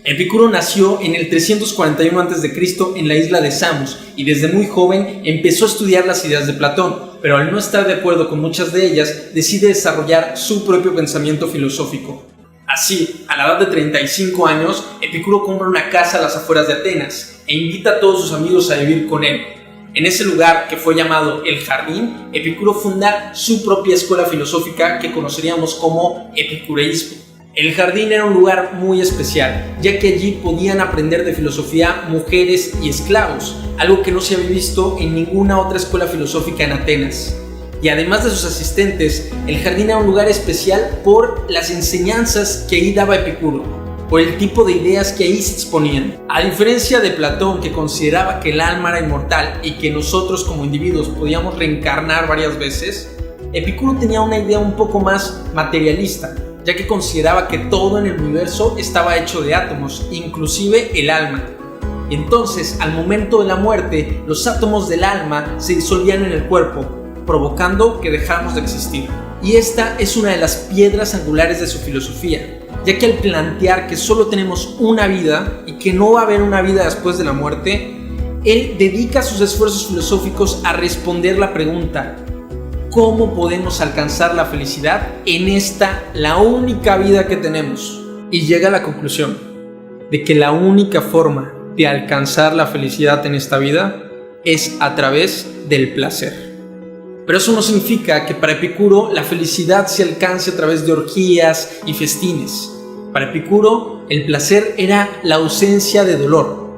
Epicuro nació en el 341 a.C. en la isla de Samos y desde muy joven empezó a estudiar las ideas de Platón, pero al no estar de acuerdo con muchas de ellas, decide desarrollar su propio pensamiento filosófico. Así, a la edad de 35 años, Epicuro compra una casa a las afueras de Atenas e invita a todos sus amigos a vivir con él. En ese lugar, que fue llamado El Jardín, Epicuro funda su propia escuela filosófica que conoceríamos como epicureísmo. El Jardín era un lugar muy especial, ya que allí podían aprender de filosofía mujeres y esclavos, algo que no se había visto en ninguna otra escuela filosófica en Atenas. Y además de sus asistentes, el Jardín era un lugar especial por las enseñanzas que ahí daba Epicuro, por el tipo de ideas que ahí se exponían. A diferencia de Platón, que consideraba que el alma era inmortal y que nosotros como individuos podíamos reencarnar varias veces, Epicuro tenía una idea un poco más materialista, ya que consideraba que todo en el universo estaba hecho de átomos, inclusive el alma. Entonces, al momento de la muerte, los átomos del alma se disolvían en el cuerpo, provocando que dejáramos de existir. Y esta es una de las piedras angulares de su filosofía, ya que al plantear que solo tenemos una vida y que no va a haber una vida después de la muerte, él dedica sus esfuerzos filosóficos a responder la pregunta: ¿cómo podemos alcanzar la felicidad en esta, la única vida que tenemos? Y llega a la conclusión de que la única forma de alcanzar la felicidad en esta vida es a través del placer. Pero eso no significa que para Epicuro la felicidad se alcance a través de orgías y festines. Para Epicuro el placer era la ausencia de dolor.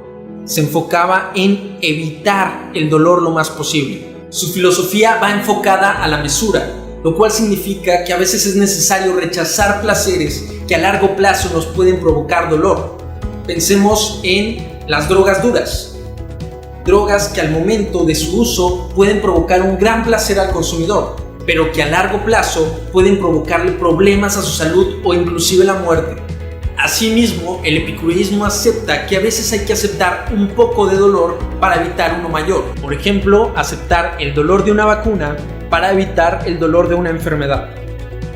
Se enfocaba en evitar el dolor lo más posible. Su filosofía va enfocada a la mesura, lo cual significa que a veces es necesario rechazar placeres que a largo plazo nos pueden provocar dolor. Pensemos en las drogas duras, drogas que al momento de su uso pueden provocar un gran placer al consumidor, pero que a largo plazo pueden provocarle problemas a su salud o inclusive la muerte. Asimismo, el epicureísmo acepta que a veces hay que aceptar un poco de dolor para evitar uno mayor. Por ejemplo, aceptar el dolor de una vacuna para evitar el dolor de una enfermedad.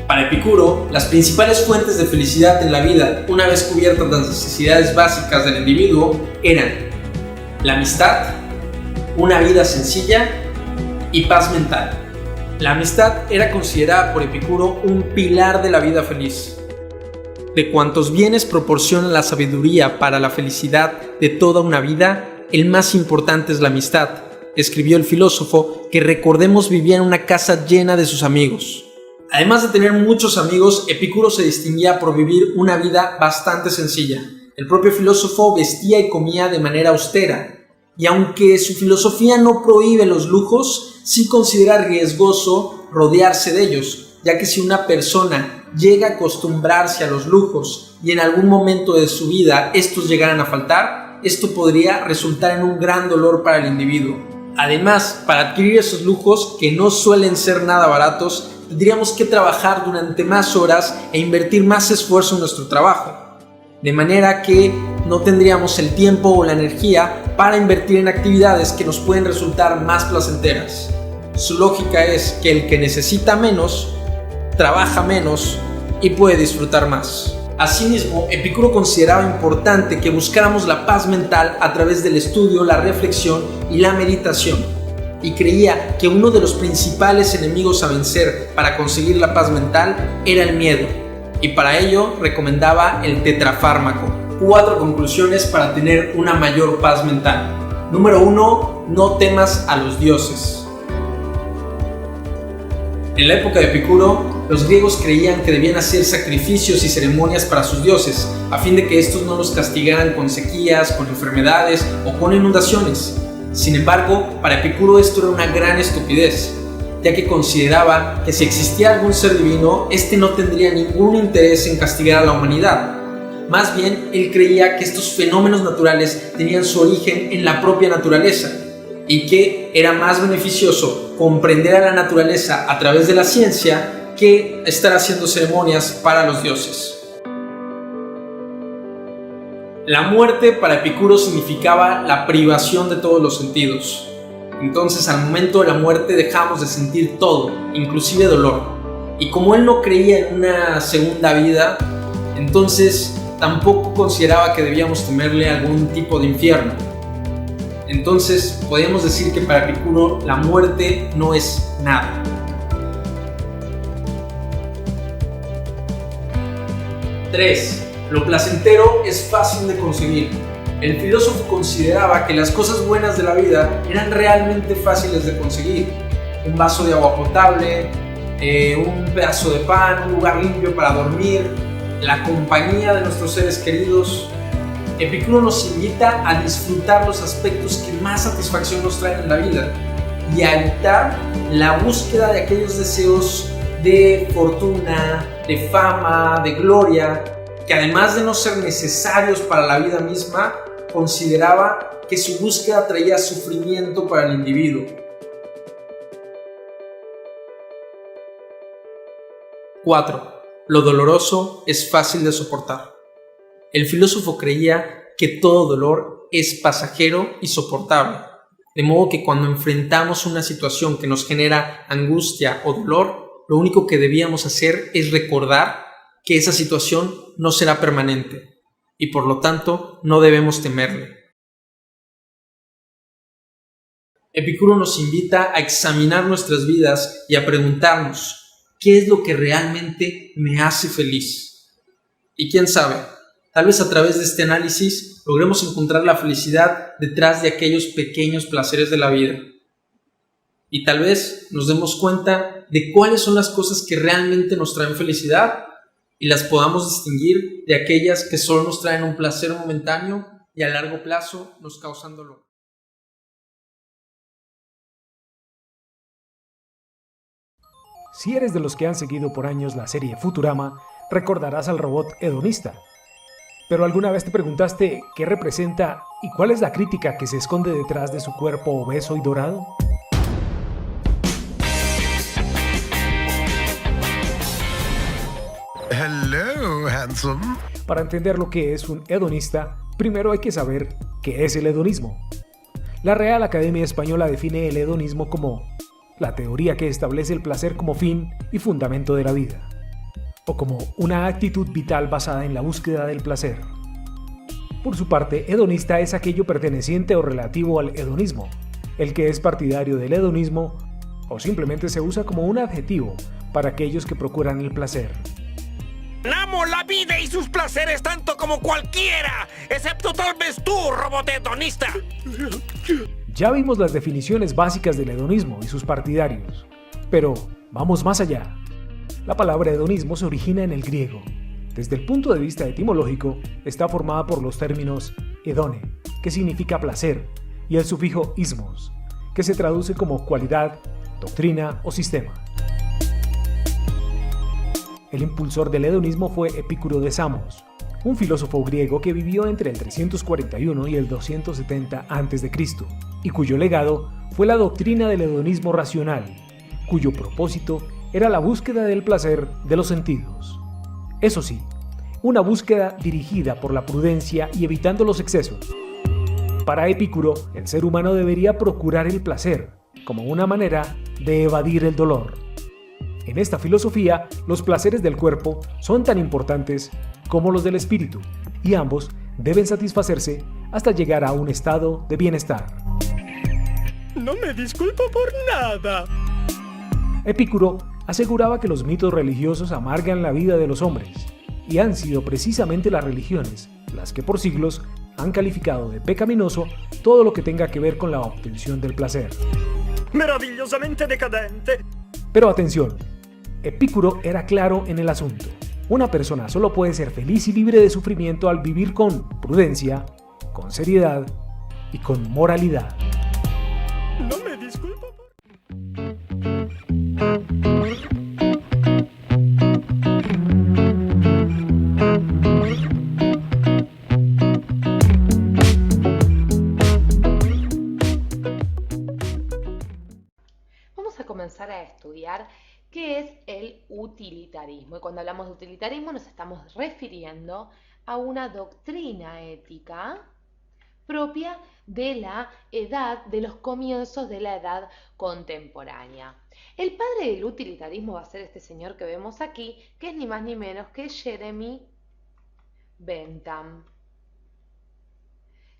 Para Epicuro, las principales fuentes de felicidad en la vida, una vez cubiertas las necesidades básicas del individuo, eran la amistad, una vida sencilla y paz mental. La amistad era considerada por Epicuro un pilar de la vida feliz. De cuantos bienes proporciona la sabiduría para la felicidad de toda una vida, el más importante es la amistad, escribió el filósofo, que recordemos vivía en una casa llena de sus amigos. Además de tener muchos amigos, Epicuro se distinguía por vivir una vida bastante sencilla. El propio filósofo vestía y comía de manera austera, y aunque su filosofía no prohíbe los lujos, sí considera riesgoso rodearse de ellos, ya que si una persona llega a acostumbrarse a los lujos y en algún momento de su vida estos llegaran a faltar, esto podría resultar en un gran dolor para el individuo. Además, para adquirir esos lujos, que no suelen ser nada baratos, tendríamos que trabajar durante más horas e invertir más esfuerzo en nuestro trabajo, de manera que no tendríamos el tiempo o la energía para invertir en actividades que nos pueden resultar más placenteras. Su lógica es que el que necesita menos, trabaja menos y puede disfrutar más. Asimismo, Epicuro consideraba importante que buscáramos la paz mental a través del estudio, la reflexión y la meditación, y creía que uno de los principales enemigos a vencer para conseguir la paz mental era el miedo, y para ello recomendaba el tetrafármaco. 4 conclusiones para tener una mayor paz mental. Número 1. No temas a los dioses. En la época de Epicuro, los griegos creían que debían hacer sacrificios y ceremonias para sus dioses, a fin de que estos no los castigaran con sequías, con enfermedades o con inundaciones. Sin embargo, para Epicuro esto era una gran estupidez, ya que consideraba que si existía algún ser divino, este no tendría ningún interés en castigar a la humanidad. Más bien, él creía que estos fenómenos naturales tenían su origen en la propia naturaleza, y que era más beneficioso comprender a la naturaleza a través de la ciencia que estar haciendo ceremonias para los dioses. La muerte para Epicuro significaba la privación de todos los sentidos. Entonces, al momento de la muerte dejamos de sentir todo, inclusive dolor. Y como él no creía en una segunda vida, entonces tampoco consideraba que debíamos temerle algún tipo de infierno. Entonces, podríamos decir que para Epicuro la muerte no es nada. Tres, lo placentero es fácil de conseguir. El filósofo consideraba que las cosas buenas de la vida eran realmente fáciles de conseguir. Un vaso de agua potable, un pedazo de pan, un lugar limpio para dormir, la compañía de nuestros seres queridos. Epicuro nos invita a disfrutar los aspectos que más satisfacción nos traen en la vida y a evitar la búsqueda de aquellos deseos de fortuna, de fama, de gloria, que además de no ser necesarios para la vida misma, consideraba que su búsqueda traía sufrimiento para el individuo. 4. Lo doloroso es fácil de soportar. El filósofo creía que todo dolor es pasajero y soportable, de modo que cuando enfrentamos una situación que nos genera angustia o dolor, lo único que debíamos hacer es recordar que esa situación no será permanente y por lo tanto no debemos temerle. Epicuro nos invita a examinar nuestras vidas y a preguntarnos ¿qué es lo que realmente me hace feliz? Y quién sabe, tal vez a través de este análisis logremos encontrar la felicidad detrás de aquellos pequeños placeres de la vida. Y tal vez nos demos cuenta de cuáles son las cosas que realmente nos traen felicidad y las podamos distinguir de aquellas que solo nos traen un placer momentáneo y a largo plazo nos causan dolor. Si eres de los que han seguido por años la serie Futurama, recordarás al robot hedonista. ¿Pero alguna vez te preguntaste qué representa y cuál es la crítica que se esconde detrás de su cuerpo obeso y dorado? Hello, handsome. Para entender lo que es un hedonista, primero hay que saber qué es el hedonismo. La Real Academia Española define el hedonismo como la teoría que establece el placer como fin y fundamento de la vida, o como una actitud vital basada en la búsqueda del placer. Por su parte, hedonista es aquello perteneciente o relativo al hedonismo, el que es partidario del hedonismo, o simplemente se usa como un adjetivo para aquellos que procuran el placer. Amo la vida y sus placeres tanto como cualquiera, excepto tal vez tú, robot hedonista. Ya vimos las definiciones básicas del hedonismo y sus partidarios, pero vamos más allá. La palabra hedonismo se origina en el griego. Desde el punto de vista etimológico, está formada por los términos hedone, que significa placer, y el sufijo ismos, que se traduce como cualidad, doctrina o sistema. El impulsor del hedonismo fue Epicuro de Samos, un filósofo griego que vivió entre el 341 y el 270 a.C., y cuyo legado fue la doctrina del hedonismo racional, cuyo propósito era la búsqueda del placer de los sentidos. Eso sí, una búsqueda dirigida por la prudencia y evitando los excesos. Para Epicuro, el ser humano debería procurar el placer como una manera de evadir el dolor. En esta filosofía, los placeres del cuerpo son tan importantes como los del espíritu, y ambos deben satisfacerse hasta llegar a un estado de bienestar. No me disculpo por nada. Epicuro aseguraba que los mitos religiosos amargan la vida de los hombres, y han sido precisamente las religiones las que por siglos han calificado de pecaminoso todo lo que tenga que ver con la obtención del placer. Maravillosamente decadente. Pero atención, Epicuro era claro en el asunto. Una persona solo puede ser feliz y libre de sufrimiento al vivir con prudencia, con seriedad y con moralidad. No me disculpo por... Vamos a comenzar a estudiar qué es el utilitarismo. Y cuando hablamos de utilitarismo nos estamos refiriendo a una doctrina ética propia de la edad, de los comienzos de la edad contemporánea. El padre del utilitarismo va a ser este señor que vemos aquí, que es ni más ni menos que Jeremy Bentham.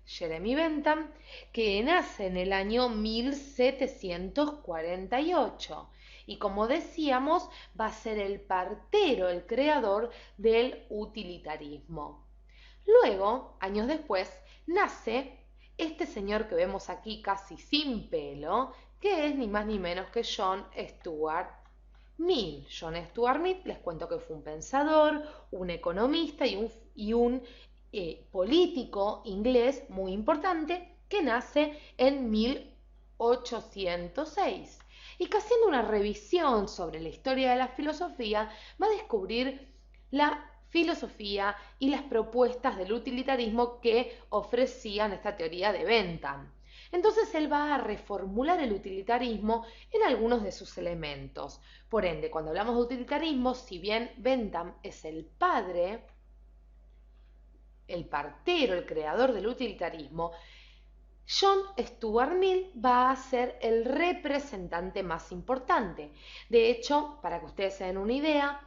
Jeremy Bentham, que nace en el año 1748 y como decíamos va a ser el partero, el creador del utilitarismo. Luego, años después, nace este señor que vemos aquí casi sin pelo, que es ni más ni menos que John Stuart Mill. John Stuart Mill, les cuento que fue un pensador, un economista y un político inglés muy importante que nace en 1806 y que haciendo una revisión sobre la historia de la filosofía va a descubrir la filosofía y las propuestas del utilitarismo que ofrecían esta teoría de Bentham. Entonces él va a reformular el utilitarismo en algunos de sus elementos. Por ende, cuando hablamos de utilitarismo, si bien Bentham es el padre, el partero, el creador del utilitarismo, John Stuart Mill va a ser el representante más importante. De hecho, para que ustedes se den una idea,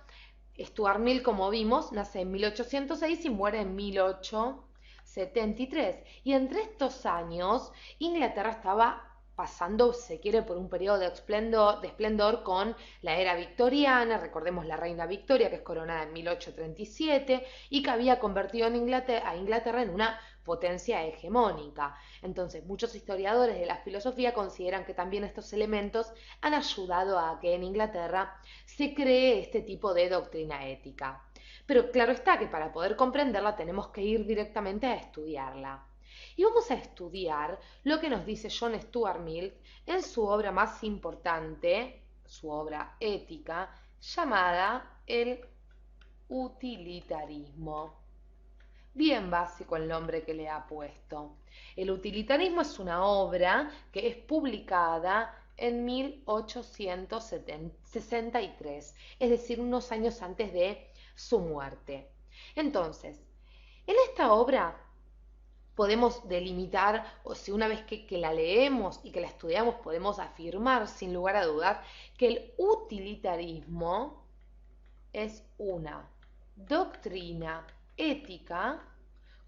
Stuart Mill, como vimos, nace en 1806 y muere en 1873. Y entre estos años, Inglaterra estaba pasando, se quiere, por un periodo de esplendor con la era victoriana. Recordemos la reina Victoria, que es coronada en 1837 y que había convertido a Inglaterra en una potencia hegemónica. Entonces, muchos historiadores de la filosofía consideran que también estos elementos han ayudado a que en Inglaterra se cree este tipo de doctrina ética. Pero claro está que para poder comprenderla tenemos que ir directamente a estudiarla. Y vamos a estudiar lo que nos dice John Stuart Mill en su obra más importante, su obra ética, llamada El utilitarismo. Bien básico el nombre que le ha puesto. El utilitarismo es una obra que es publicada en 1863, es decir, unos años antes de su muerte. Entonces, en esta obra podemos delimitar, o si una vez que la leemos y que la estudiamos, podemos afirmar sin lugar a dudas que el utilitarismo es una doctrina ética,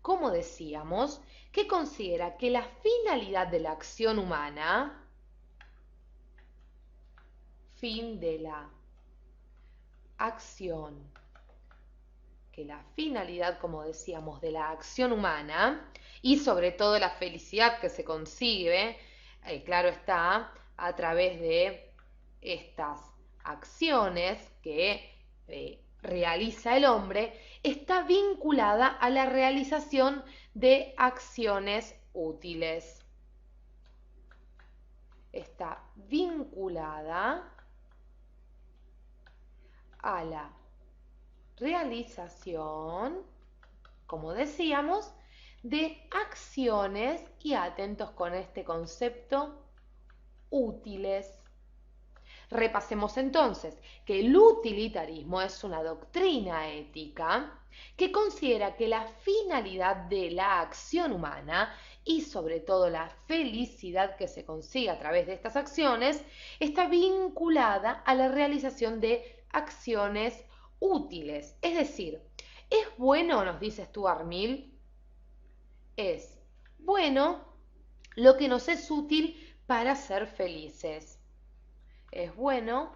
como decíamos, que considera que la finalidad de la acción humana, fin de la acción, que la finalidad, como decíamos, de la acción humana y sobre todo la felicidad que se consigue, claro está, a través de estas acciones que realiza el hombre, está vinculada a la realización de acciones útiles. Está vinculada a la realización, como decíamos, de acciones, y atentos con este concepto, útiles. Repasemos entonces que el utilitarismo es una doctrina ética que considera que la finalidad de la acción humana y sobre todo la felicidad que se consigue a través de estas acciones está vinculada a la realización de acciones útiles. Es decir, ¿es bueno, nos dice Stuart Mill? Es bueno lo que nos es útil para ser felices. Es bueno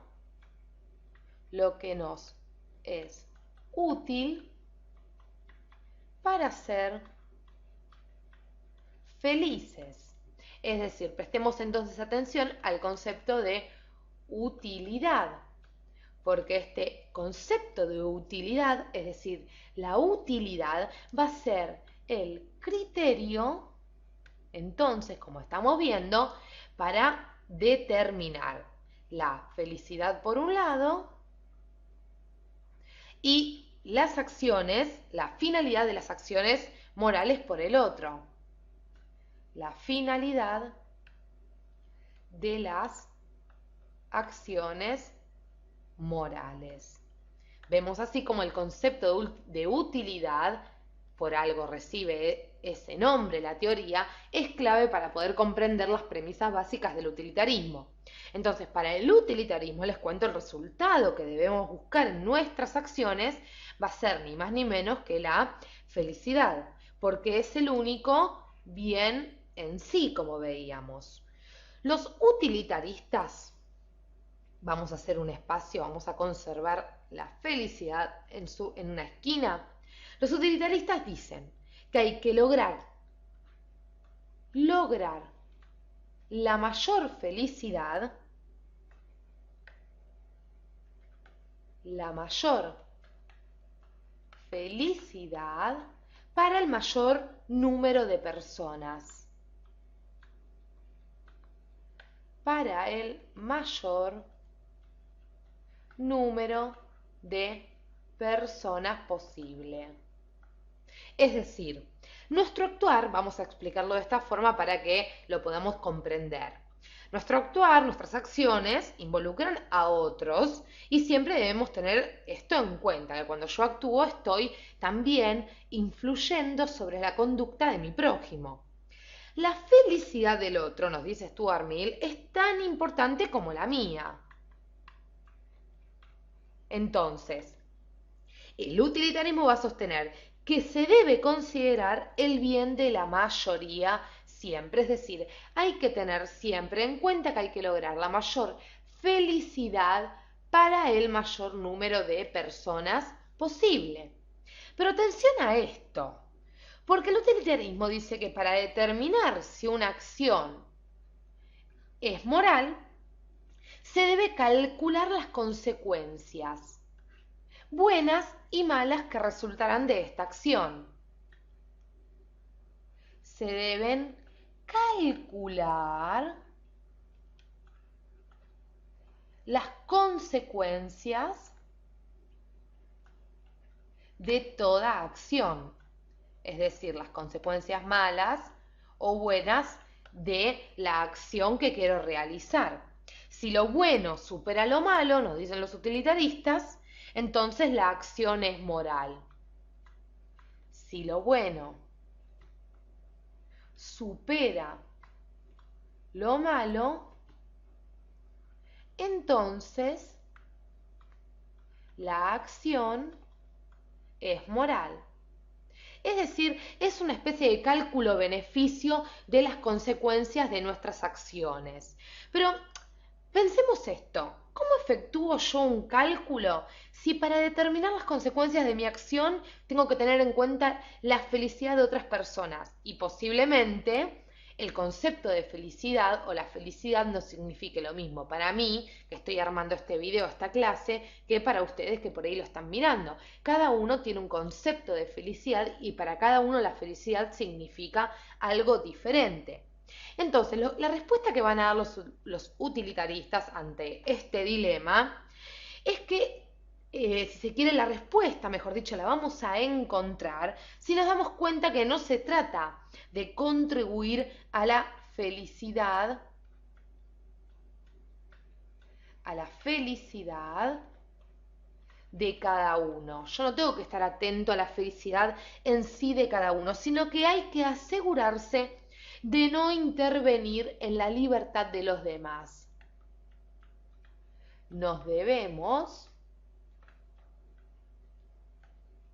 lo que nos es útil para ser felices. Es decir, prestemos entonces atención al concepto de utilidad, porque este concepto de utilidad, es decir, la utilidad va a ser el criterio, entonces, como estamos viendo, para determinar la felicidad por un lado y las acciones, la finalidad de las acciones morales por el otro. La finalidad de las acciones morales. Vemos así como el concepto de utilidad, por algo recibe ese nombre, la teoría, es clave para poder comprender las premisas básicas del utilitarismo. Entonces, para el utilitarismo, les cuento, el resultado que debemos buscar en nuestras acciones va a ser ni más ni menos que la felicidad, porque es el único bien en sí, como veíamos. Los utilitaristas, vamos a hacer un espacio, vamos a conservar la felicidad en una esquina. Los utilitaristas dicen que hay que lograr la mayor felicidad, para el mayor número de personas. Para el mayor número de personas posible. Es decir, nuestro actuar, vamos a explicarlo de esta forma para que lo podamos comprender. Nuestro actuar, nuestras acciones involucran a otros y siempre debemos tener esto en cuenta, que cuando yo actúo estoy también influyendo sobre la conducta de mi prójimo. La felicidad del otro, nos dice Stuart Mill, es tan importante como la mía. Entonces, el utilitarismo va a sostener que se debe considerar el bien de la mayoría siempre, es decir, hay que tener siempre en cuenta que hay que lograr la mayor felicidad para el mayor número de personas posible. Pero atención a esto, porque el utilitarismo dice que para determinar si una acción es moral, se debe calcular las consecuencias buenas y malas que resultarán de esta acción. Se deben calcular las consecuencias de toda acción, es decir, las consecuencias malas o buenas de la acción que quiero realizar. Si lo bueno supera lo malo, nos dicen los utilitaristas, entonces la acción es moral. Si lo bueno supera lo malo, entonces la acción es moral. Es decir, es una especie de cálculo-beneficio de las consecuencias de nuestras acciones. Pero pensemos esto, ¿cómo efectúo yo un cálculo si para determinar las consecuencias de mi acción tengo que tener en cuenta la felicidad de otras personas? Y posiblemente el concepto de felicidad o la felicidad no signifique lo mismo para mí, que estoy armando este video, esta clase, que para ustedes que por ahí lo están mirando. Cada uno tiene un concepto de felicidad y para cada uno la felicidad significa algo diferente. Entonces, la respuesta que van a dar los utilitaristas ante este dilema es que, si se quiere, la respuesta, mejor dicho, la vamos a encontrar si nos damos cuenta que no se trata de contribuir a la felicidad, de cada uno. Yo no tengo que estar atento a la felicidad en sí de cada uno, sino que hay que asegurarse de no intervenir en la libertad de los demás. Nos debemos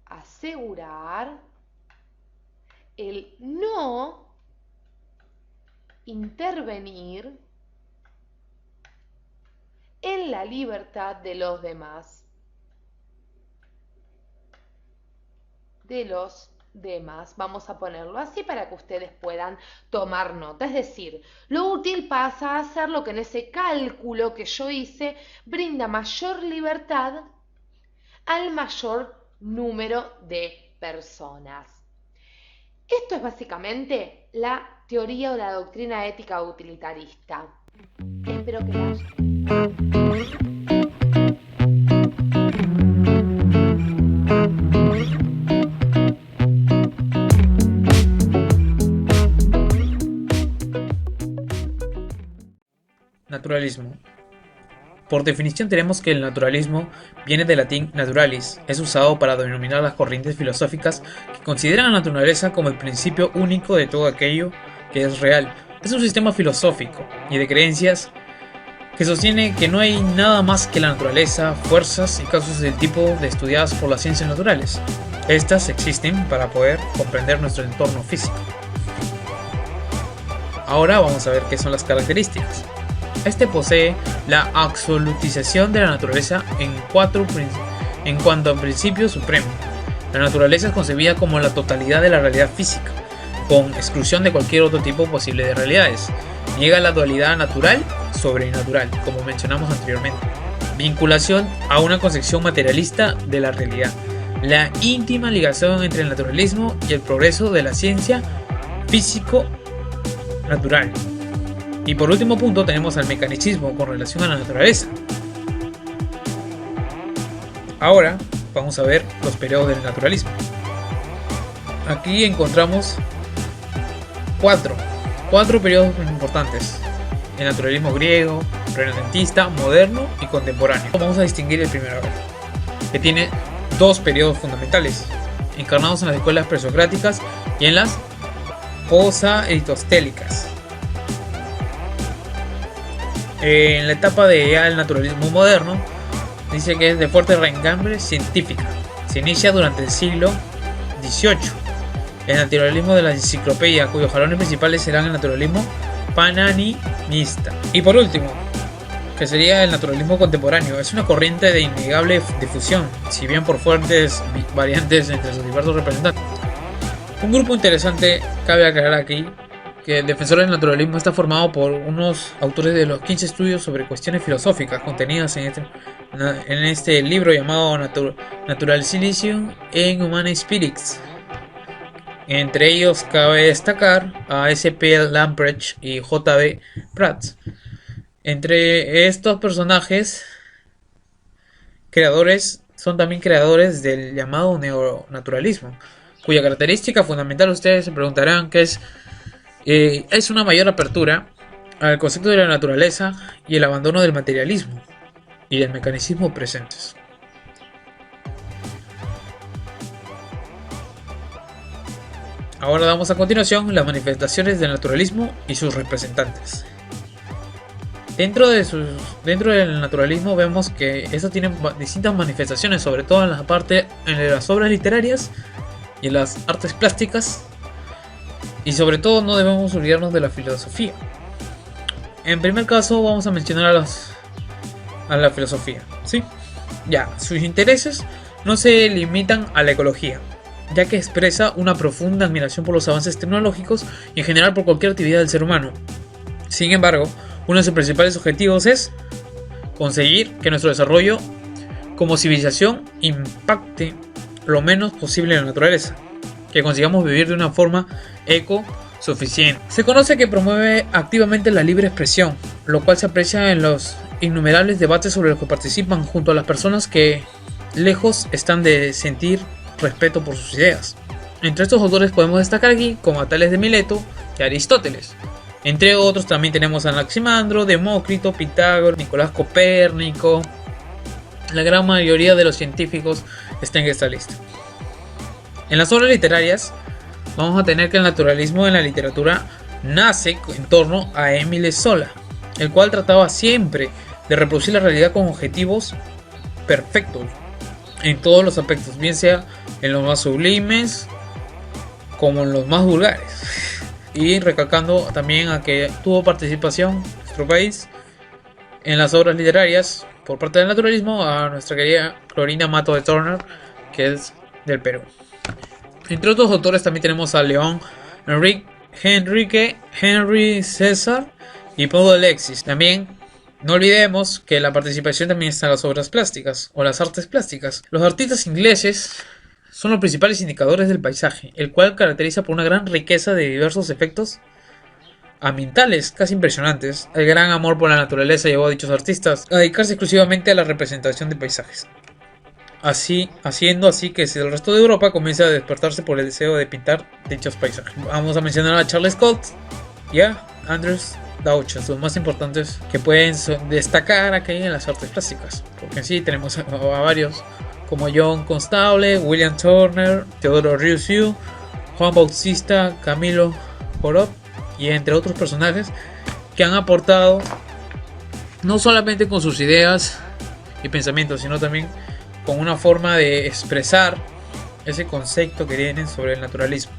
asegurar el no intervenir en la libertad de los demás. Vamos a ponerlo así para que ustedes puedan tomar nota. Es decir, lo útil pasa a ser lo que en ese cálculo que yo hice brinda mayor libertad al mayor número de personas. Esto es básicamente la teoría o la doctrina ética utilitarista. Espero que la Naturalismo. Por definición tenemos que el naturalismo viene del latín naturalis, es usado para denominar las corrientes filosóficas que consideran a la naturaleza como el principio único de todo aquello que es real. Es un sistema filosófico y de creencias que sostiene que no hay nada más que la naturaleza, fuerzas y causas del tipo de estudiadas por las ciencias naturales. Estas existen para poder comprender nuestro entorno físico. Ahora vamos a ver qué son las características. Este posee la absolutización de la naturaleza en cuanto a principio supremo. La naturaleza es concebida como la totalidad de la realidad física, con exclusión de cualquier otro tipo posible de realidades. Niega la dualidad natural-sobrenatural, como mencionamos anteriormente. Vinculación a una concepción materialista de la realidad. La íntima ligación entre el naturalismo y el progreso de la ciencia físico-natural. Y por último punto tenemos al mecanicismo con relación a la naturaleza. Ahora vamos a ver los periodos del naturalismo. Aquí encontramos cuatro periodos importantes: el naturalismo griego, renacentista, moderno y contemporáneo. Vamos a distinguir el primero, que tiene dos periodos fundamentales, encarnados en las escuelas presocráticas y en las post-aristotélicas. En la etapa del naturalismo moderno, dice que es de fuerte raigambre científica. Se inicia durante el siglo XVIII. El naturalismo de la enciclopedia, cuyos jalones principales serán el naturalismo pananimista. Y por último, que sería el naturalismo contemporáneo. Es una corriente de innegable difusión, si bien por fuertes variantes entre sus diversos representantes. Un grupo interesante, cabe aclarar aquí, que el defensor del naturalismo está formado por unos autores de los 15 estudios sobre cuestiones filosóficas contenidas en este libro llamado Naturalism in Human Spirits. Entre ellos cabe destacar a S.P. Lamprecht y J.B. Prats. Entre estos personajes, son también creadores del llamado neonaturalismo, cuya característica fundamental, ustedes se preguntarán, que es una mayor apertura al concepto de la naturaleza y el abandono del materialismo y del mecanicismo presentes. Ahora damos a continuación las manifestaciones del naturalismo y sus representantes. Dentro del naturalismo vemos que esto tiene distintas manifestaciones, sobre todo en las obras literarias y en las artes plásticas, y sobre todo no debemos olvidarnos de la filosofía. En primer caso vamos a mencionar a la filosofía, ¿sí? Sus intereses no se limitan a la ecología, ya que expresa una profunda admiración por los avances tecnológicos y en general por cualquier actividad del ser humano. Sin embargo, uno de sus principales objetivos es conseguir que nuestro desarrollo como civilización impacte lo menos posible en la naturaleza, que consigamos vivir de una forma ecosuficiente. Se conoce que promueve activamente la libre expresión, lo cual se aprecia en los innumerables debates sobre los que participan junto a las personas que lejos están de sentir respeto por sus ideas. Entre estos autores podemos destacar aquí como a Tales de Mileto y Aristóteles. Entre otros también tenemos a Anaximandro, Demócrito, Pitágoras, Nicolás Copérnico. La gran mayoría de los científicos están en esta lista. En las obras literarias vamos a tener que el naturalismo en la literatura nace en torno a Émile Zola, el cual trataba siempre de reproducir la realidad con objetivos perfectos en todos los aspectos, bien sea en los más sublimes como en los más vulgares. Y recalcando también a que tuvo participación en nuestro país en las obras literarias por parte del naturalismo a nuestra querida Clorinda Mato de Turner, que es del Perú. Entre otros autores también tenemos a León Henry César y Paul Alexis. También no olvidemos que la participación también está en las obras plásticas o las artes plásticas. Los artistas ingleses son los principales indicadores del paisaje, el cual caracteriza por una gran riqueza de diversos efectos ambientales casi impresionantes. El gran amor por la naturaleza llevó a dichos artistas a dedicarse exclusivamente a la representación de paisajes, haciendo así que el resto de Europa comience a despertarse por el deseo de pintar dichos paisajes. Vamos a mencionar a Charles Scott y a Andrews Dawson, los más importantes que pueden destacar aquí en las artes plásticas, porque en sí tenemos a varios como John Constable, William Turner, Teodoro Rousseau, Juan Bautista, Camilo Corot y entre otros personajes que han aportado no solamente con sus ideas y pensamientos, sino también con una forma de expresar ese concepto que tienen sobre el naturalismo,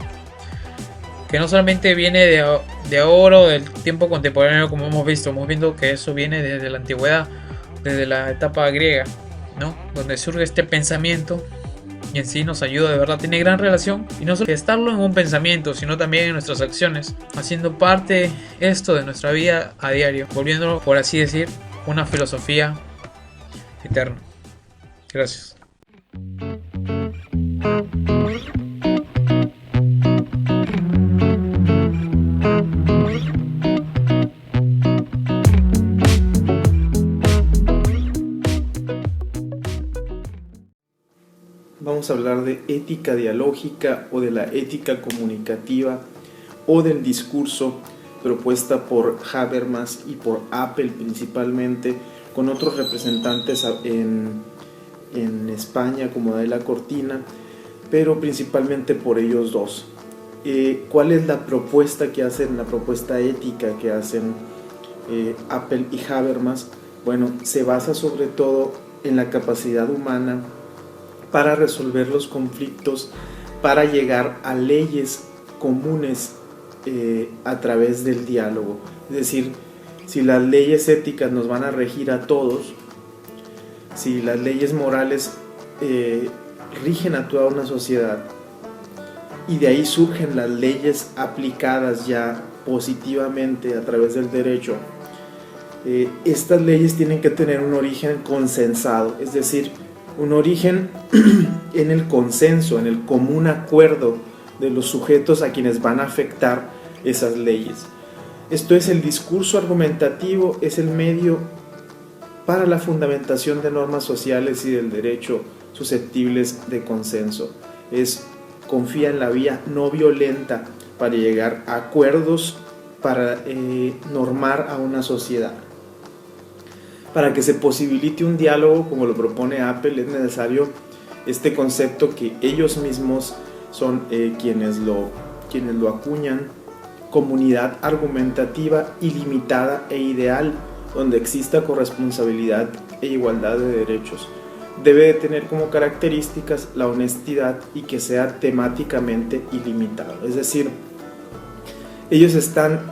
que no solamente viene de ahora o del tiempo contemporáneo, como hemos visto que eso viene desde la antigüedad, desde la etapa griega, ¿no? Donde surge este pensamiento y en sí nos ayuda, de verdad tiene gran relación, y no solo estarlo en un pensamiento, sino también en nuestras acciones, haciendo parte esto de nuestra vida a diario, volviéndolo, por así decir, una filosofía eterna. Gracias. Vamos a hablar de ética dialógica o de la ética comunicativa o del discurso propuesta por Habermas y por Apple principalmente, con otros representantes en España como Adela Cortina, pero principalmente por ellos dos. ¿Cuál es la propuesta que hacen, la propuesta ética que hacen Apple y Habermas? Bueno, se basa sobre todo en la capacidad humana para resolver los conflictos, para llegar a leyes comunes a través del diálogo. Es decir, si las leyes éticas nos van a regir a todos, si las leyes morales rigen a toda una sociedad, y de ahí surgen las leyes aplicadas ya positivamente a través del derecho, estas leyes tienen que tener un origen consensado, es decir, un origen en el consenso, en el común acuerdo de los sujetos a quienes van a afectar esas leyes. Esto es, el discurso argumentativo es el medio para la fundamentación de normas sociales y del derecho susceptibles de consenso. Confía en la vía no violenta para llegar a acuerdos, para normar a una sociedad. Para que se posibilite un diálogo como lo propone Apple, es necesario este concepto que ellos mismos son quienes lo acuñan: comunidad argumentativa ilimitada e ideal, donde exista corresponsabilidad e igualdad de derechos. Debe de tener como características la honestidad y que sea temáticamente ilimitado. Es decir, ellos están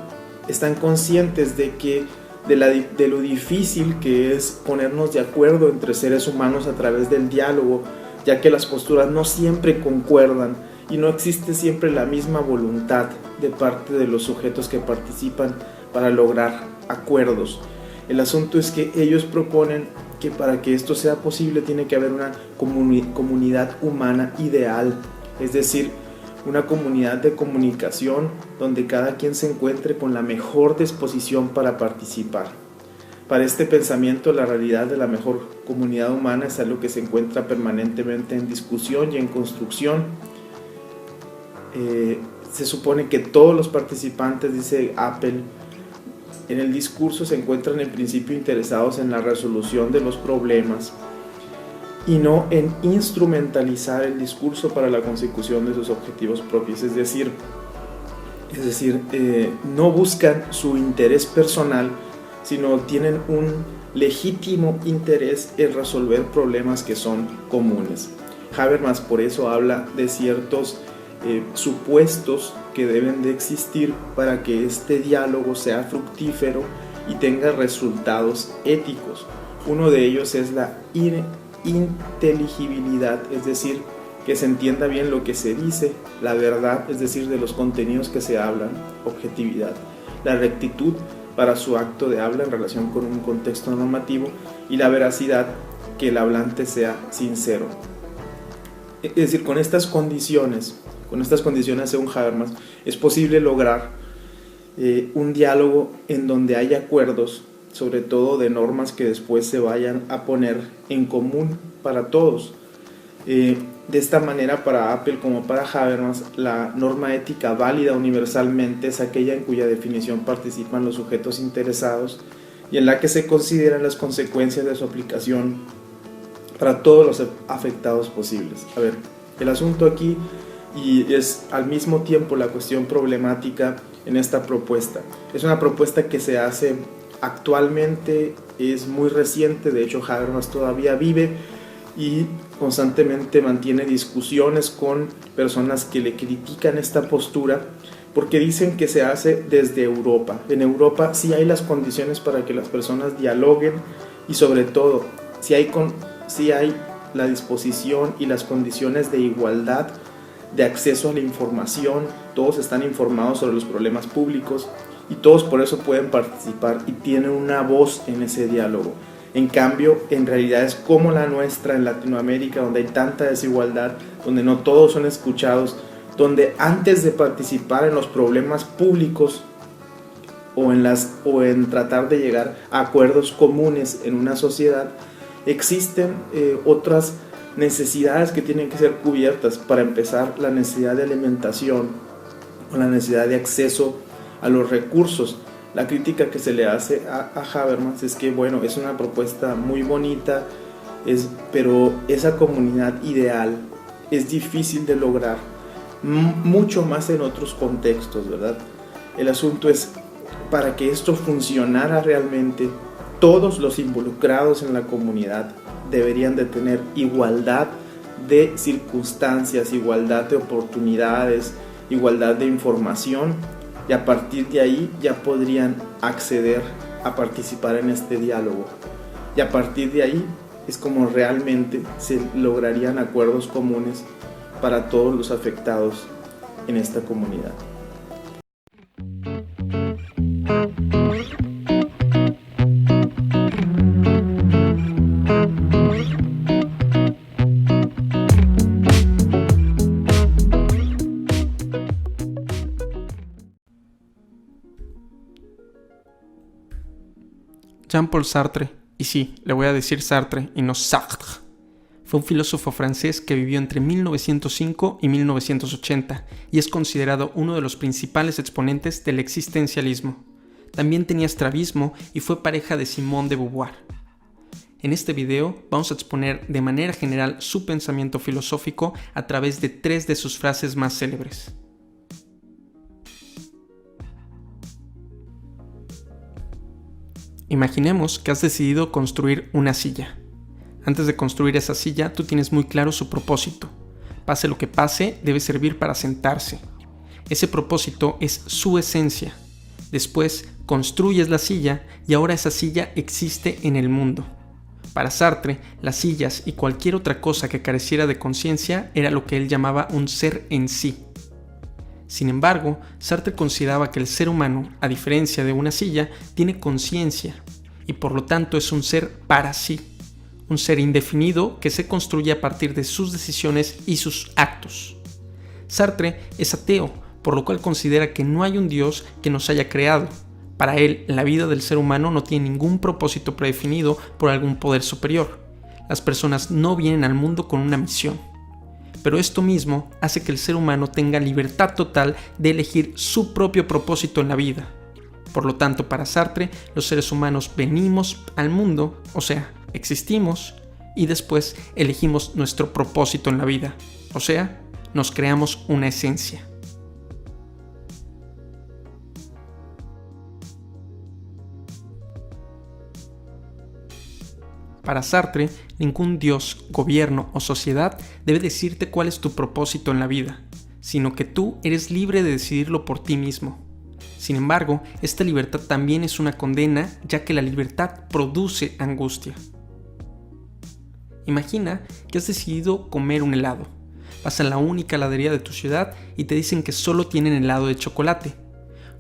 conscientes de lo difícil que es ponernos de acuerdo entre seres humanos a través del diálogo, ya que las posturas no siempre concuerdan y no existe siempre la misma voluntad de parte de los sujetos que participan para lograr acuerdos. El asunto es que ellos proponen que para que esto sea posible tiene que haber una comunidad humana ideal, es decir, una comunidad de comunicación donde cada quien se encuentre con la mejor disposición para participar. Para este pensamiento, la realidad de la mejor comunidad humana es algo que se encuentra permanentemente en discusión y en construcción. Se supone que todos los participantes, dice Apple, en el discurso se encuentran en principio interesados en la resolución de los problemas y no en instrumentalizar el discurso para la consecución de sus objetivos propios. Es decir, no buscan su interés personal, sino tienen un legítimo interés en resolver problemas que son comunes. Habermas por eso habla de ciertos supuestos que deben de existir para que este diálogo sea fructífero y tenga resultados éticos. Uno de ellos es la inteligibilidad, es decir, que se entienda bien lo que se dice, la verdad, es decir, de los contenidos que se hablan, objetividad, la rectitud para su acto de habla en relación con un contexto normativo, y la veracidad, que el hablante sea sincero. Es decir, con estas condiciones, según Habermas, es posible lograr un diálogo en donde haya acuerdos, sobre todo de normas que después se vayan a poner en común para todos. De esta manera, para Apple como para Habermas, la norma ética válida universalmente es aquella en cuya definición participan los sujetos interesados y en la que se consideran las consecuencias de su aplicación para todos los afectados posibles. A ver, el asunto aquí, y es al mismo tiempo la cuestión problemática en esta propuesta, es una propuesta que se hace actualmente, es muy reciente, de hecho Habermas todavía vive, y constantemente mantiene discusiones con personas que le critican esta postura porque dicen que se hace desde Europa. En Europa sí hay las condiciones para que las personas dialoguen y sobre todo sí hay la disposición y las condiciones de igualdad de acceso a la información. Todos están informados sobre los problemas públicos y todos por eso pueden participar y tienen una voz en ese diálogo. En cambio, en realidades como la nuestra en Latinoamérica, donde hay tanta desigualdad, donde no todos son escuchados, donde antes de participar en los problemas públicos o en tratar de llegar a acuerdos comunes en una sociedad, existen otras necesidades que tienen que ser cubiertas. Para empezar, la necesidad de alimentación o la necesidad de acceso a los recursos. La crítica que se le hace a Habermas es que, bueno, es una propuesta muy bonita, pero esa comunidad ideal es difícil de lograr, mucho más en otros contextos, ¿verdad? El asunto es, para que esto funcionara realmente, todos los involucrados en la comunidad deberían de tener igualdad de circunstancias, igualdad de oportunidades, igualdad de información, y a partir de ahí ya podrían acceder a participar en este diálogo. Y a partir de ahí es como realmente se lograrían acuerdos comunes para todos los afectados en esta comunidad. Jean-Paul Sartre, y sí, le voy a decir Sartre y no Sartre, fue un filósofo francés que vivió entre 1905 y 1980 y es considerado uno de los principales exponentes del existencialismo. También tenía estrabismo y fue pareja de Simone de Beauvoir. En este video vamos a exponer de manera general su pensamiento filosófico a través de 3 de sus frases más célebres. Imaginemos que has decidido construir una silla. Antes de construir esa silla, tú tienes muy claro su propósito. Pase lo que pase, debe servir para sentarse. Ese propósito es su esencia. Después, construyes la silla y ahora esa silla existe en el mundo. Para Sartre, las sillas y cualquier otra cosa que careciera de conciencia era lo que él llamaba un ser en sí. Sin embargo, Sartre consideraba que el ser humano, a diferencia de una silla, tiene conciencia y por lo tanto es un ser para sí, un ser indefinido que se construye a partir de sus decisiones y sus actos. Sartre es ateo, por lo cual considera que no hay un Dios que nos haya creado. Para él, la vida del ser humano no tiene ningún propósito predefinido por algún poder superior. Las personas no vienen al mundo con una misión. Pero esto mismo hace que el ser humano tenga libertad total de elegir su propio propósito en la vida. Por lo tanto, para Sartre, los seres humanos venimos al mundo, o sea, existimos, y después elegimos nuestro propósito en la vida, o sea, nos creamos una esencia. Para Sartre, ningún Dios, gobierno o sociedad debe decirte cuál es tu propósito en la vida, sino que tú eres libre de decidirlo por ti mismo. Sin embargo, esta libertad también es una condena, ya que la libertad produce angustia. Imagina que has decidido comer un helado. Vas a la única heladería de tu ciudad y te dicen que solo tienen helado de chocolate.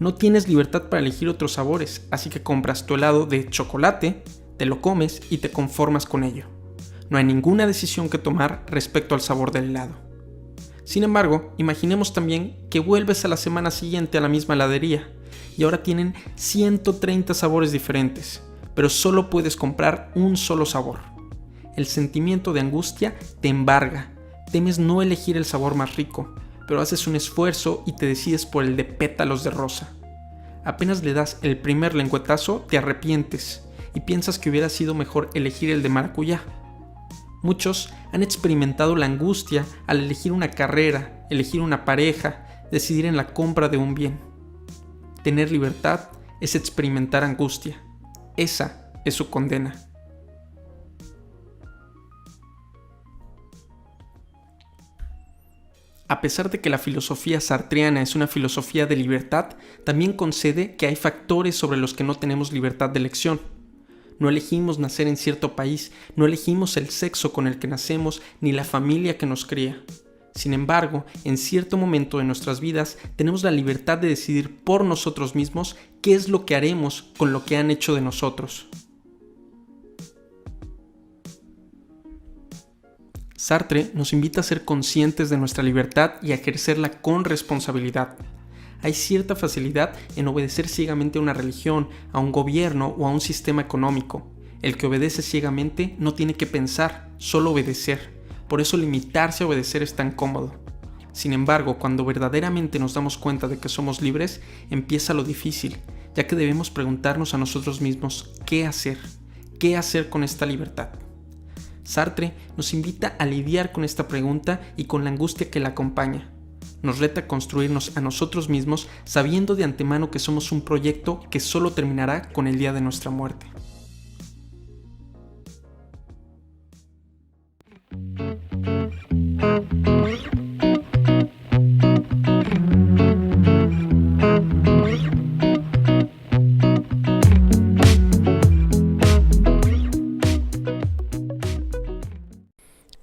No tienes libertad para elegir otros sabores, así que compras tu helado de chocolate, te lo comes y te conformas con ello. No hay ninguna decisión que tomar respecto al sabor del helado. Sin embargo, imaginemos también que vuelves a la semana siguiente a la misma heladería y ahora tienen 130 sabores diferentes, pero solo puedes comprar un solo sabor. El sentimiento de angustia te embarga, temes no elegir el sabor más rico, pero haces un esfuerzo y te decides por el de pétalos de rosa. Apenas le das el primer lengüetazo, te arrepientes y piensas que hubiera sido mejor elegir el de maracuyá. Muchos han experimentado la angustia al elegir una carrera, elegir una pareja, decidir en la compra de un bien. Tener libertad es experimentar angustia. Esa es su condena. A pesar de que la filosofía sartreana es una filosofía de libertad, también concede que hay factores sobre los que no tenemos libertad de elección. No elegimos nacer en cierto país, no elegimos el sexo con el que nacemos ni la familia que nos cría. Sin embargo, en cierto momento de nuestras vidas tenemos la libertad de decidir por nosotros mismos qué es lo que haremos con lo que han hecho de nosotros. Sartre nos invita a ser conscientes de nuestra libertad y a ejercerla con responsabilidad. Hay cierta facilidad en obedecer ciegamente a una religión, a un gobierno o a un sistema económico. El que obedece ciegamente no tiene que pensar, solo obedecer. Por eso limitarse a obedecer es tan cómodo. Sin embargo, cuando verdaderamente nos damos cuenta de que somos libres, empieza lo difícil, ya que debemos preguntarnos a nosotros mismos ¿qué hacer? ¿Qué hacer con esta libertad? Sartre nos invita a lidiar con esta pregunta y con la angustia que la acompaña. Nos reta a construirnos a nosotros mismos sabiendo de antemano que somos un proyecto que solo terminará con el día de nuestra muerte.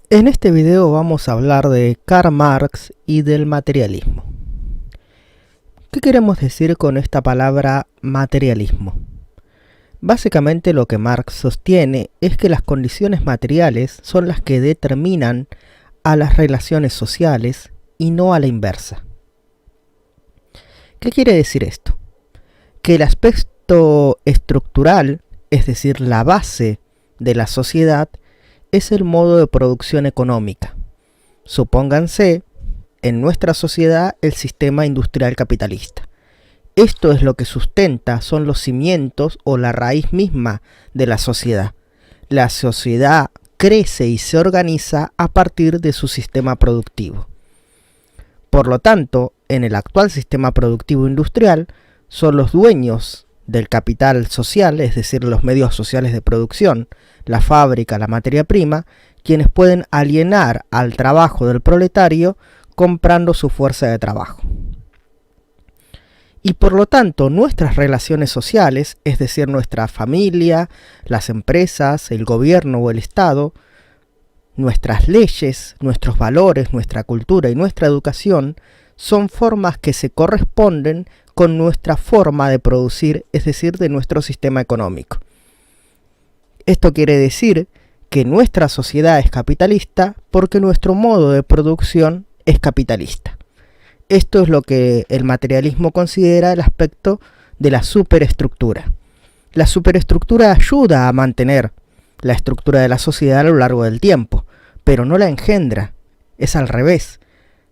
En este video vamos a hablar de Karl Marx y del materialismo. ¿Qué queremos decir con esta palabra materialismo? Básicamente lo que Marx sostiene es que las condiciones materiales son las que determinan a las relaciones sociales y no a la inversa. ¿Qué quiere decir esto? Que el aspecto estructural, es decir, la base de la sociedad, es el modo de producción económica. Supónganse, en nuestra sociedad, el sistema industrial capitalista. Esto es lo que sustenta, son los cimientos o la raíz misma de la sociedad. La sociedad crece y se organiza a partir de su sistema productivo. Por lo tanto, en el actual sistema productivo industrial, son los dueños del capital social, es decir, los medios sociales de producción, la fábrica, la materia prima, quienes pueden alienar al trabajo del proletario comprando su fuerza de trabajo. Y por lo tanto, nuestras relaciones sociales, es decir, nuestra familia, las empresas, el gobierno o el Estado, nuestras leyes, nuestros valores, nuestra cultura y nuestra educación, son formas que se corresponden con nuestra forma de producir, es decir, de nuestro sistema económico. Esto quiere decir que nuestra sociedad es capitalista porque nuestro modo de producción es capitalista. Esto es lo que el materialismo considera el aspecto de la superestructura. La superestructura ayuda a mantener la estructura de la sociedad a lo largo del tiempo, pero no la engendra, es al revés.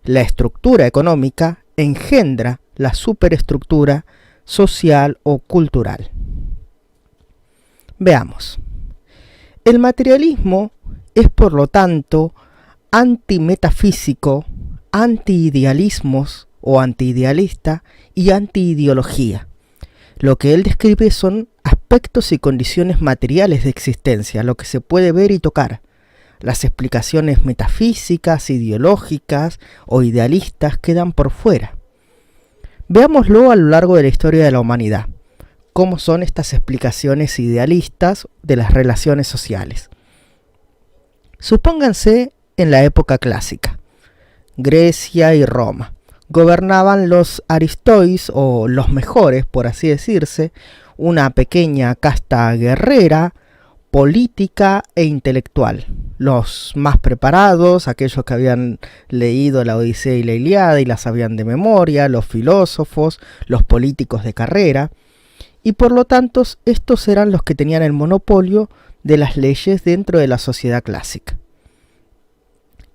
La estructura económica engendra la superestructura social o cultural. Veamos. El materialismo es, por lo tanto, antimetafísico, antiidealismos o antiidealista y antiideología. Lo que él describe son aspectos y condiciones materiales de existencia, lo que se puede ver y tocar. Las explicaciones metafísicas, ideológicas o idealistas quedan por fuera. Veámoslo a lo largo de la historia de la humanidad. ¿Cómo son estas explicaciones idealistas de las relaciones sociales? Supónganse en la época clásica. Grecia y Roma. Gobernaban los aristois o los mejores, por así decirse, una pequeña casta guerrera, política e intelectual. Los más preparados, aquellos que habían leído la Odisea y la Ilíada y la sabían de memoria, los filósofos, los políticos de carrera, y por lo tanto estos eran los que tenían el monopolio de las leyes dentro de la sociedad clásica.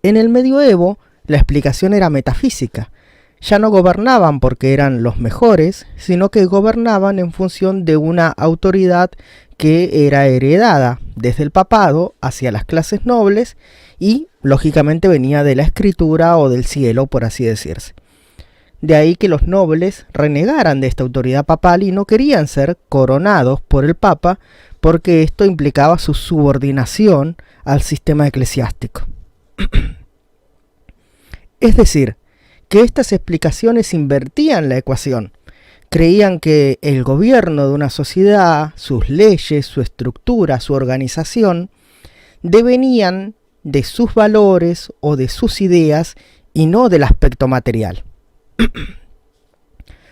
En el medioevo la explicación era metafísica. Ya no gobernaban porque eran los mejores, sino que gobernaban en función de una autoridad que era heredada desde el papado hacia las clases nobles y lógicamente venía de la escritura o del cielo, por así decirse. De ahí que los nobles renegaran de esta autoridad papal y no querían ser coronados por el papa porque esto implicaba su subordinación al sistema eclesiástico. Es decir, que estas explicaciones invertían la ecuación. Creían que el gobierno de una sociedad, sus leyes, su estructura, su organización, devenían de sus valores o de sus ideas y no del aspecto material.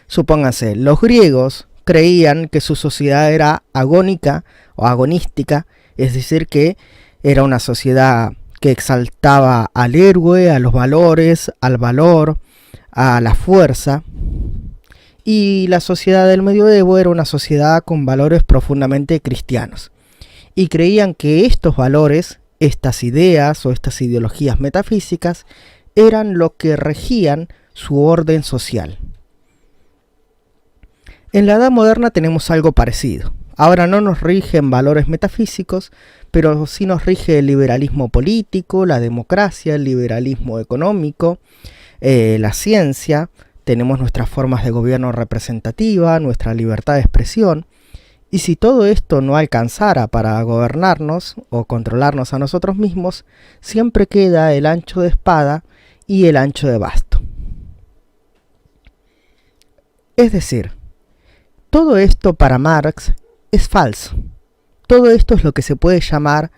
Supónganse, los griegos creían que su sociedad era agónica o agonística, es decir, que era una sociedad que exaltaba al héroe, a los valores, al valor, a la fuerza. Y la sociedad del medioevo era una sociedad con valores profundamente cristianos. Y creían que estos valores, estas ideas o estas ideologías metafísicas, eran lo que regían su orden social. En la Edad Moderna tenemos algo parecido. Ahora no nos rigen valores metafísicos, pero sí nos rige el liberalismo político, la democracia, el liberalismo económico, la ciencia. Tenemos nuestras formas de gobierno representativa, nuestra libertad de expresión. Y si todo esto no alcanzara para gobernarnos o controlarnos a nosotros mismos, siempre queda el ancho de espada y el ancho de basto. Es decir, todo esto para Marx es falso. Todo esto es lo que se puede llamar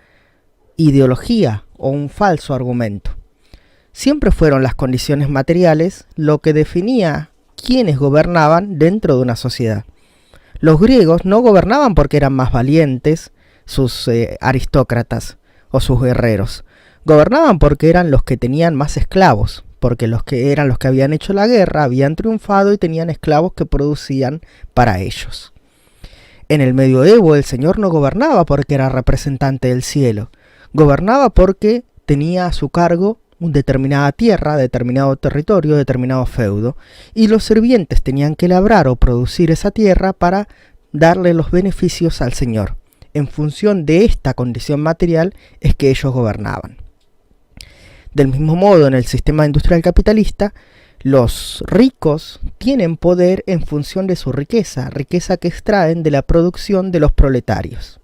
ideología o un falso argumento. Siempre fueron las condiciones materiales lo que definía quiénes gobernaban dentro de una sociedad. Los griegos no gobernaban porque eran más valientes, sus aristócratas o sus guerreros. Gobernaban porque eran los que tenían más esclavos, porque eran los que habían hecho la guerra, habían triunfado y tenían esclavos que producían para ellos. En el medioevo el señor no gobernaba porque era representante del cielo, gobernaba porque tenía a su cargo una determinada tierra, determinado territorio, determinado feudo, y los sirvientes tenían que labrar o producir esa tierra para darle los beneficios al señor. En función de esta condición material es que ellos gobernaban. Del mismo modo, en el sistema industrial capitalista, los ricos tienen poder en función de su riqueza, riqueza que extraen de la producción de los proletarios.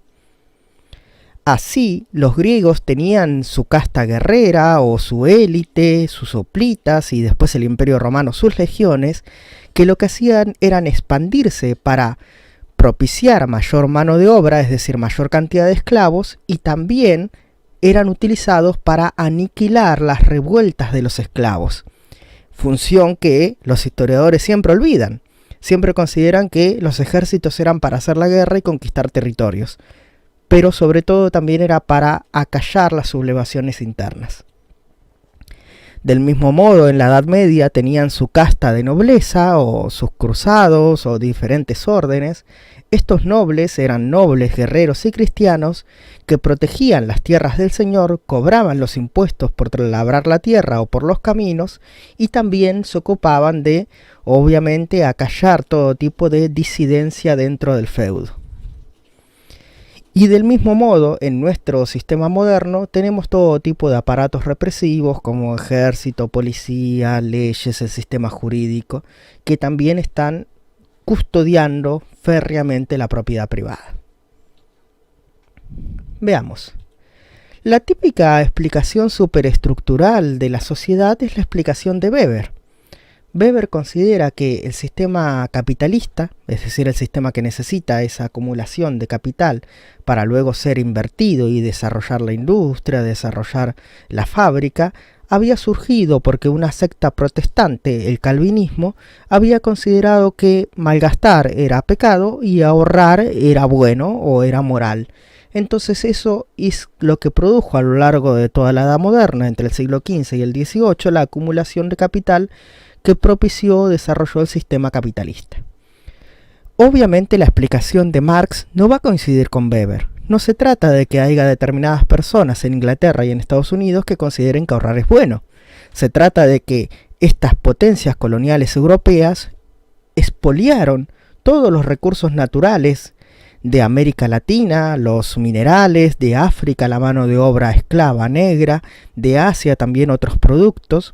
Así, los griegos tenían su casta guerrera o su élite, sus hoplitas y después el Imperio Romano sus legiones, que lo que hacían eran expandirse para propiciar mayor mano de obra, es decir, mayor cantidad de esclavos, y también eran utilizados para aniquilar las revueltas de los esclavos, función que los historiadores siempre olvidan. Siempre consideran que los ejércitos eran para hacer la guerra y conquistar territorios, pero sobre todo también era para acallar las sublevaciones internas. Del mismo modo, en la Edad Media tenían su casta de nobleza o sus cruzados o diferentes órdenes. Estos nobles eran nobles, guerreros y cristianos que protegían las tierras del Señor, cobraban los impuestos por labrar la tierra o por los caminos y también se ocupaban de, obviamente, acallar todo tipo de disidencia dentro del feudo. Y del mismo modo, en nuestro sistema moderno tenemos todo tipo de aparatos represivos como ejército, policía, leyes, el sistema jurídico, que también están custodiando férreamente la propiedad privada. Veamos. La típica explicación superestructural de la sociedad es la explicación de Weber. Weber considera que el sistema capitalista, es decir, el sistema que necesita esa acumulación de capital para luego ser invertido y desarrollar la industria, desarrollar la fábrica, había surgido porque una secta protestante, el calvinismo, había considerado que malgastar era pecado y ahorrar era bueno o era moral. Entonces eso es lo que produjo a lo largo de toda la Edad Moderna, entre el siglo XV y el XVIII, la acumulación de capital que propició desarrolló el sistema capitalista. Obviamente la explicación de Marx no va a coincidir con Weber. No se trata de que haya determinadas personas en Inglaterra y en Estados Unidos que consideren que ahorrar es bueno. Se trata de que estas potencias coloniales europeas expoliaron todos los recursos naturales de América Latina, los minerales, de África la mano de obra esclava negra, de Asia también otros productos,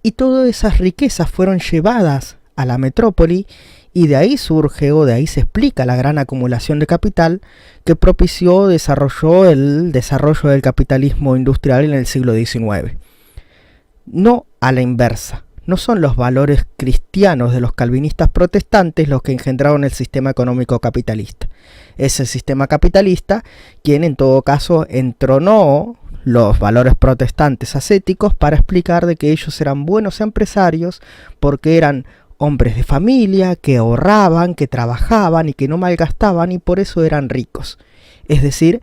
y todas esas riquezas fueron llevadas a la metrópoli y de ahí surge o de ahí se explica la gran acumulación de capital que propició, desarrolló el desarrollo del capitalismo industrial en el siglo XIX. No a la inversa. no son los valores cristianos de los calvinistas protestantes los que engendraron el sistema económico capitalista. Es el sistema capitalista quien en todo caso entronó los valores protestantes ascéticos para explicar de que ellos eran buenos empresarios porque eran hombres de familia, que ahorraban, que trabajaban y que no malgastaban y por eso eran ricos. Es decir,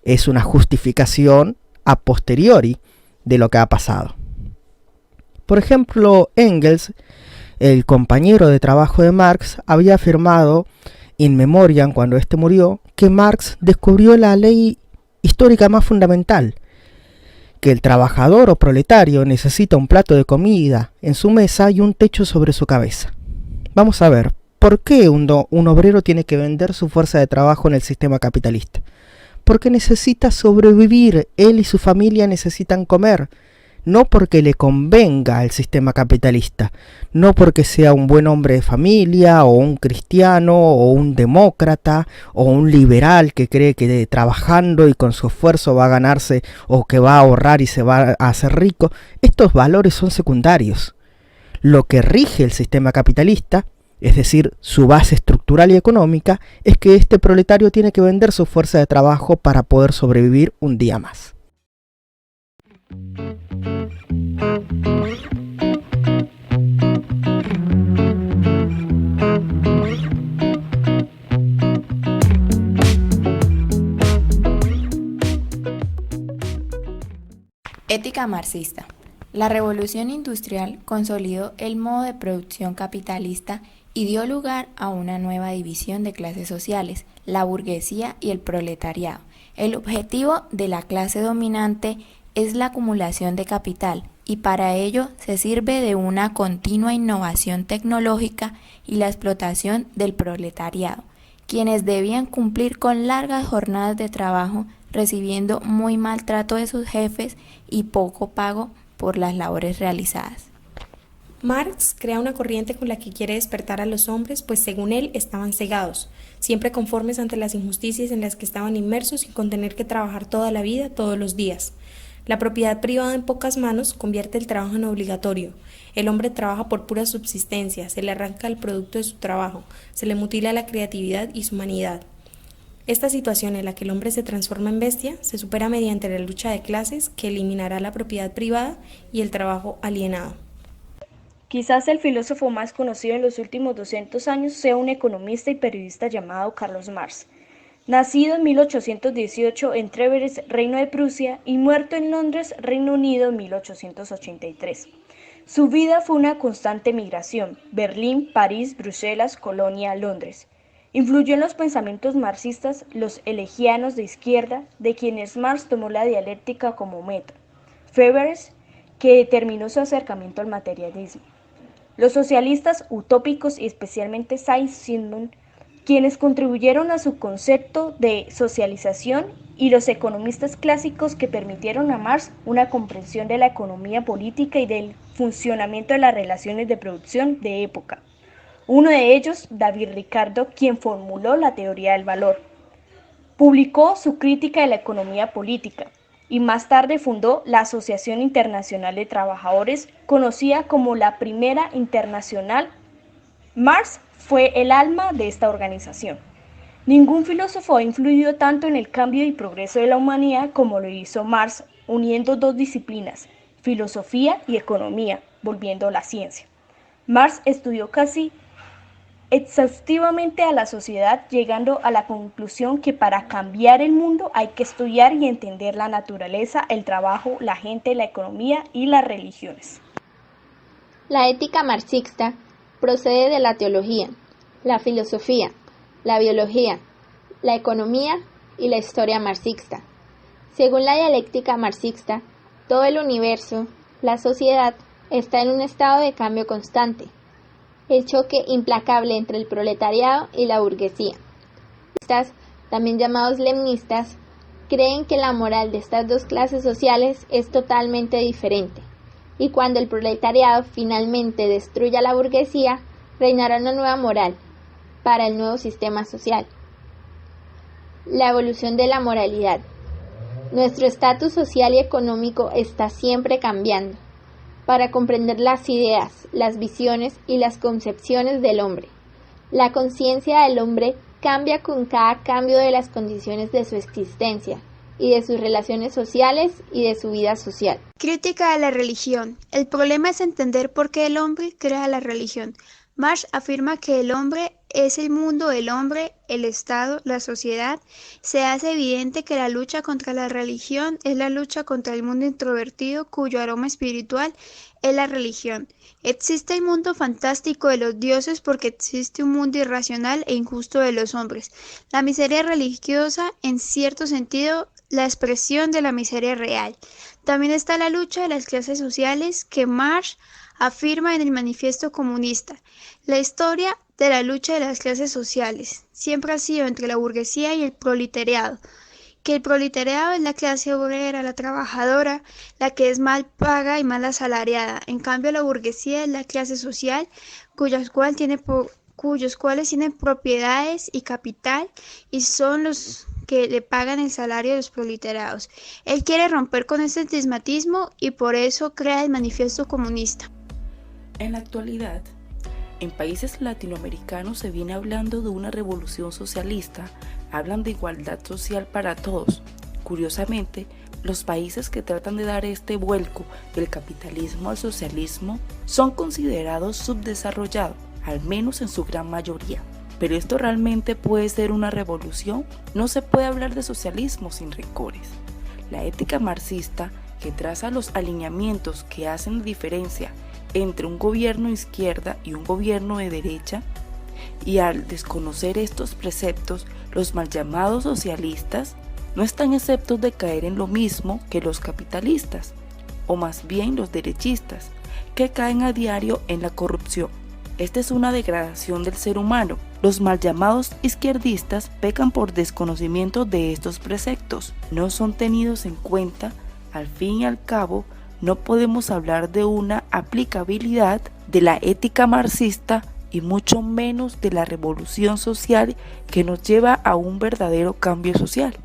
es una justificación a posteriori de lo que ha pasado. Por ejemplo, Engels, el compañero de trabajo de Marx, había afirmado in memoriam, cuando éste murió, que Marx descubrió la ley histórica más fundamental, que el trabajador o proletario necesita un plato de comida en su mesa y un techo sobre su cabeza. Vamos a ver, ¿por qué un obrero tiene que vender su fuerza de trabajo en el sistema capitalista? Porque necesita sobrevivir, él y su familia necesitan comer, no porque le convenga al sistema capitalista, no porque sea un buen hombre de familia, o un cristiano, o un demócrata, o un liberal que cree que trabajando y con su esfuerzo va a ganarse, o que va a ahorrar y se va a hacer rico. Estos valores son secundarios. Lo que rige el sistema capitalista, es decir, su base estructural y económica, es que este proletario tiene que vender su fuerza de trabajo para poder sobrevivir un día más. Ética marxista. La revolución industrial consolidó el modo de producción capitalista y dio lugar a una nueva división de clases sociales, la burguesía y el proletariado. El objetivo de la clase dominante es la acumulación de capital y para ello se sirve de una continua innovación tecnológica y la explotación del proletariado, quienes debían cumplir con largas jornadas de trabajo, recibiendo muy mal trato de sus jefes y poco pago por las labores realizadas. Marx crea una corriente con la que quiere despertar a los hombres, pues según él estaban cegados, siempre conformes ante las injusticias en las que estaban inmersos y con tener que trabajar toda la vida, todos los días. La propiedad privada en pocas manos convierte el trabajo en obligatorio. El hombre trabaja por pura subsistencia, se le arranca el producto de su trabajo, se le mutila la creatividad y su humanidad. Esta situación en la que el hombre se transforma en bestia se supera mediante la lucha de clases que eliminará la propiedad privada y el trabajo alienado. Quizás el filósofo más conocido en los últimos 200 años sea un economista y periodista llamado Carlos Marx. Nacido en 1818 en Trèveres, Reino de Prusia, y muerto en Londres, Reino Unido, en 1883. Su vida fue una constante migración: Berlín, París, Bruselas, Colonia, Londres. Influyó en los pensamientos marxistas los elegianos de izquierda, de quienes Marx tomó la dialéctica como meta. Febres, que determinó su acercamiento al materialismo. Los socialistas utópicos y especialmente Saint-Simon, quienes contribuyeron a su concepto de socialización, y los economistas clásicos que permitieron a Marx una comprensión de la economía política y del funcionamiento de las relaciones de producción de época. Uno de ellos, David Ricardo, quien formuló la teoría del valor. Publicó su crítica de la economía política y más tarde fundó la Asociación Internacional de Trabajadores, conocida como la Primera Internacional. Marx fue el alma de esta organización. Ningún filósofo ha influido tanto en el cambio y progreso de la humanidad como lo hizo Marx, uniendo dos disciplinas, filosofía y economía, volviendo la ciencia. Marx estudió casi exhaustivamente a la sociedad, llegando a la conclusión que para cambiar el mundo hay que estudiar y entender la naturaleza, el trabajo, la gente, la economía y las religiones. La ética marxista procede de la teología, la filosofía, la biología, la economía y la historia marxista. Según la dialéctica marxista, todo el universo, la sociedad, está en un estado de cambio constante. El choque implacable entre el proletariado y la burguesía. Estas, también llamados levinistas, creen que la moral de estas dos clases sociales es totalmente diferente, y cuando el proletariado finalmente destruya a la burguesía, reinará una nueva moral para el nuevo sistema social. La evolución de la moralidad. Nuestro estatus social y económico está siempre cambiando. para comprender las ideas, las visiones y las concepciones del hombre. La conciencia del hombre cambia con cada cambio de las condiciones de su existencia y de sus relaciones sociales y de su vida social. Crítica de la religión. El problema es entender por qué el hombre crea la religión. Marx afirma que el hombre es el mundo del hombre, el Estado, la sociedad. Se hace evidente que la lucha contra la religión es la lucha contra el mundo introvertido cuyo aroma espiritual es la religión. Existe el mundo fantástico de los dioses porque existe un mundo irracional e injusto de los hombres. La miseria religiosa, en cierto sentido, la expresión de la miseria real. También está la lucha de las clases sociales que Marx afirma en el Manifiesto Comunista. La historia de la lucha de las clases sociales siempre ha sido entre la burguesía y el proletariado, que el proletariado es la clase obrera, la trabajadora, la que es mal paga y mal asalariada. En cambio, la burguesía es la clase social cuyos cuales tienen propiedades y capital y son los que le pagan el salario de los proletariados. Él quiere romper con este antisemitismo y por eso crea el Manifiesto Comunista. En la actualidad, en países latinoamericanos se viene hablando de una revolución socialista, hablan de igualdad social para todos. Curiosamente, los países que tratan de dar este vuelco del capitalismo al socialismo son considerados subdesarrollados, al menos en su gran mayoría. ¿Pero esto realmente puede ser una revolución? No se puede hablar de socialismo sin rencores. La ética marxista, que traza los alineamientos que hacen la diferencia entre un gobierno de izquierda y un gobierno de derecha, y al desconocer estos preceptos, los mal llamados socialistas no están exentos de caer en lo mismo que los capitalistas, o más bien los derechistas, que caen a diario en la corrupción. Esta es una degradación del ser humano. Los mal llamados izquierdistas pecan por desconocimiento de estos preceptos, no son tenidos en cuenta. Al fin y al cabo, no podemos hablar de una aplicabilidad de la ética marxista y mucho menos de la revolución social que nos lleva a un verdadero cambio social.